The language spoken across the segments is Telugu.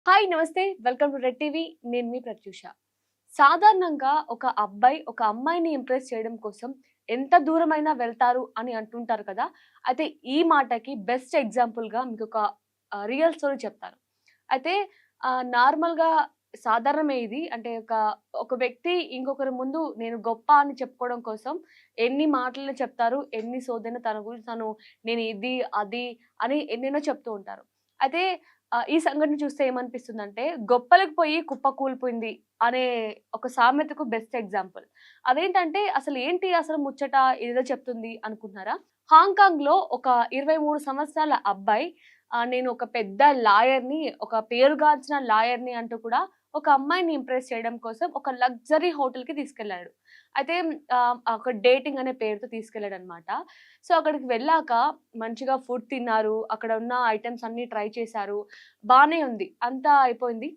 హాయ్ నమస్తే వెల్కమ్ టు రెడ్ టీవీ. నేను మీ ప్రత్యూష. సాధారణంగా ఒక అబ్బాయి ఒక అమ్మాయిని ఇంప్రెస్ చేయడం కోసం ఎంత దూరమైనా వెళ్తారు అని అంటుంటారు కదా. అయితే ఈ మాటకి బెస్ట్ ఎగ్జాంపుల్‌గా మీకొక రియల్ స్టోరీ చెప్తాను. అయితే నార్మల్‌గా సాధారణమే ఇది. అంటే ఒక వ్యక్తి ఇంకొకరి ముందు నేను గొప్ప అని చెప్పుకోవడం కోసం ఎన్ని మాటలు చెప్తారు, ఎన్ని సోదైనా తన గురించి నేను ఇది, అది అని ఎన్నెన్నో చెప్తూ ఉంటారు. అయితే ఈ సంఘటన చూస్తే ఏమనిపిస్తుందంటే, "గొప్పలకు పోయి కుప్ప కూలిపోయింది" అనే ఒక సామెతకు బెస్ట్ ఎగ్జాంపుల్. అదేంటంటే అసలు ముచ్చట ఇదేదో చెప్తుంది అనుకుంటున్నారా? హాంకాంగ్‌లో ఒక 23 సంవత్సరాల అబ్బాయి నేను ఒక పెద్ద లాయర్‌ని, ఒక పేరుగాంచిన లాయర్‌ని అంటూ కూడా ఒక అమ్మాయిని ఇంప్రెస్ చేయడం కోసం ఒక లగ్జరీ హోటల్‌కి తీసుకెళ్ళాడు. అయితే ఒక డేటింగ్ అనే పేరుతో తీసుకెళ్ళాడనమాట. సో, అక్కడికి వెళ్ళాక మంచిగా ఫుడ్ తిన్నారు. అక్కడ ఉన్న ఐటెమ్స్ అన్నీ ట్రై చేశారు. బానే ఉంది. అంతా అయిపోయింది.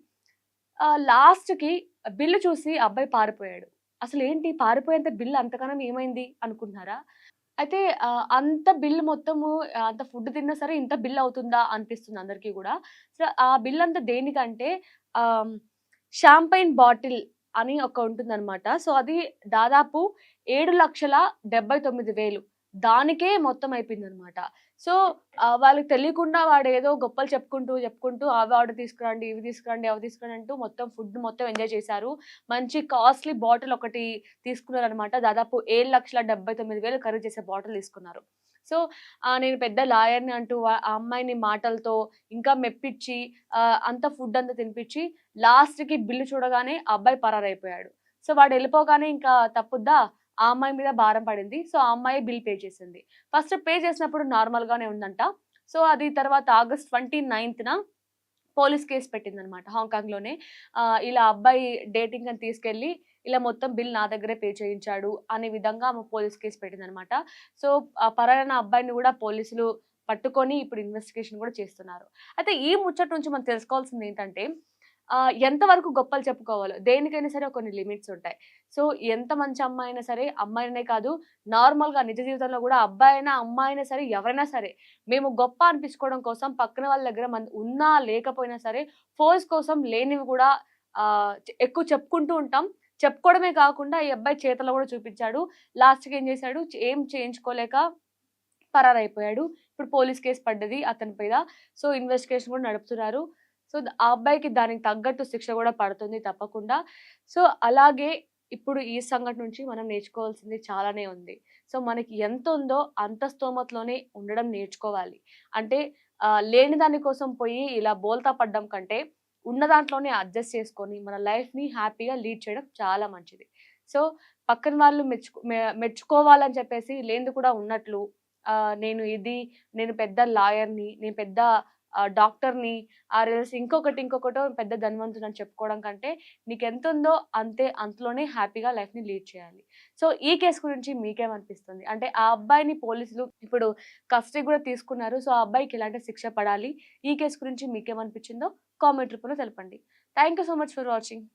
లాస్ట్‌కి బిల్లు చూసి అబ్బాయి పారిపోయాడు. అసలేంటి పారిపోయేంత బిల్ అంతగనం ఏమైంది అనుకుంటున్నారా? అయితే అంత బిల్ మొత్తము అంత ఫుడ్ తిన్నా సరే ఇంత బిల్ అవుతుందా అనిపిస్తుంది అందరికీ గూడా. సో, ఆ బిల్ అంతా దేనికంటే ఆహ్, షాంపైన్ బాటిల్ అని ఒక ఉంటుందనమాట. సో, అది దాదాపు 7,79,000 దానికే మొత్తం అయిపోయిందనమాట. సో, వాళ్ళకి తెలియకుండా వాడేదో గొప్పలు చెప్పుకుంటూ అవి ఆర్డర్ తీసుకురండి, ఇవి తీసుకురండి, అవి తీసుకురండి అంటూ మొత్తం ఫుడ్ మొత్తం ఎంజాయ్ చేశారు. మంచి కాస్ట్‌లీ బాటిల్ ఒకటి తీసుకున్నారనమాట. దాదాపు 7,79,000 ఖరీదు చేసే బాటిల్ తీసుకున్నారు. సో, నేను పెద్ద లాయర్‌ని అంటూ ఆ అమ్మాయిని మాటలతో ఇంకా మెప్పిచ్చి అంతా ఫుడ్ అంతా తినిపిచ్చి లాస్ట్‌కి బిల్లు చూడగానే ఆ అబ్బాయి పరారైపోయాడు. సో, వాడెళ్ళిపోగానే ఇంకా తప్పుద్దా? ఆ అమ్మాయి మీద భారం పడింది. సో, ఆ అమ్మాయే బిల్ పే చేసింది. ఫస్ట్ పే చేసినప్పుడు నార్మల్‌గానే ఉందంట. సో, అది తర్వాత ఆగస్ట్ 29న పోలీస్ కేస్ పెట్టిందనమాట హాంకాంగ్‌లోనే. ఇలా అబ్బాయి డేటింగ్ అని తీసుకెళ్ళి, ఇలా మొత్తం బిల్ నా దగ్గరే పే చేయించాడు అనే విధంగా ఆమె పోలీస్ కేస్ పెట్టిందనమాట. సో, ఆ పరారైన అబ్బాయిని గూడా పోలీసులు పట్టుకొని ఇప్పుడు ఇన్వెస్టిగేషన్ గూడా చేస్తున్నారు. అయితే ఈ ముచ్చట నుంచి మనం తెలుసుకోవాల్సిందేంటంటే, ఎంత వరకు గొప్పలు చెప్పుకోవాలో. దేనికైనా సరే కొన్ని లిమిట్స్ ఉంటాయి. సో, ఎంత మంచి అమ్మాయి అయినా సరే, అమ్మాయిననే కాదు నార్మల్‌గా నిజ జీవితంలో గూడా అబ్బాయైనా, అమ్మాయైనా సరే ఎవరైనా సరే మేము గొప్ప అనిపించుకోవడం కోసం పక్కన వాళ్ళ దగ్గర ఉన్నా లేకపోయినా సరే ఫోర్స్ కోసం లేనివి గూడా ఎక్కువ చెప్పుకుంటూ ఉంటాం. చెప్పుకోవడమే కాకుండా ఈ అబ్బాయి చేతల్లో గూడా చూపించాడు. లాస్ట్‌కి ఏం చేశాడు ఏం చేయించుకోలేక పరారైపోయాడు. ఇప్పుడు పోలీస్ కేస్ పడ్డది అతని మీద. సో, ఇన్వెస్టిగేషన్ గూడా నడుపుతున్నారు. సో, ఆ అబ్బాయికి దానికి తగ్గట్టు శిక్ష గూడా పడుతుంది తప్పకుండా. సో, అలాగే ఇప్పుడు ఈ సంఘటన నుంచి మనం నేర్చుకోవాల్సింది చాలానే ఉంది. సో, మనకి ఎంతుందో అంత స్తోమతలోనే ఉండడం నేర్చుకోవాలి. అంటే లేని దాని కోసం పోయి ఇలా బోల్తా పడ్డం కంటే, ఉన్న దాంట్లోనే అడ్జస్ట్ చేసుకొని మన లైఫ్‌ని హ్యాపీగా లీడ్ చేయడం చాలా మంచిది. సో, పక్కన వాళ్ళు మెచ్చుకోవాలని చెప్పేసి లేనిది కూడా ఉన్నట్లు నేను నేను పెద్ద లాయర్‌ని, నేను పెద్ద డాక్టర్‌ని ఆర్ఎల్స్ ఇంకొకటో పెద్ద ధనవంతుడని చెప్పుకోవడం కంటే, నీకెంతుందో అంతే అంతలోనే హ్యాపీగా లైఫ్‌ని లీడ్ చేయాలి. సో, ఈ కేస్ గురించి మీకేమనిపిస్తుంది? అంటే ఆ అబ్బాయిని పోలీసులు ఇప్పుడు కస్టడీ గూడా తీసుకున్నారు. సో, ఆ అబ్బాయికి ఎలాంటి శిక్ష పడాలి? ఈ కేస్ గురించి మీకేమనిపించిందో కామెంట్ రూపంలో తెలపండి. Thank you so much for watching.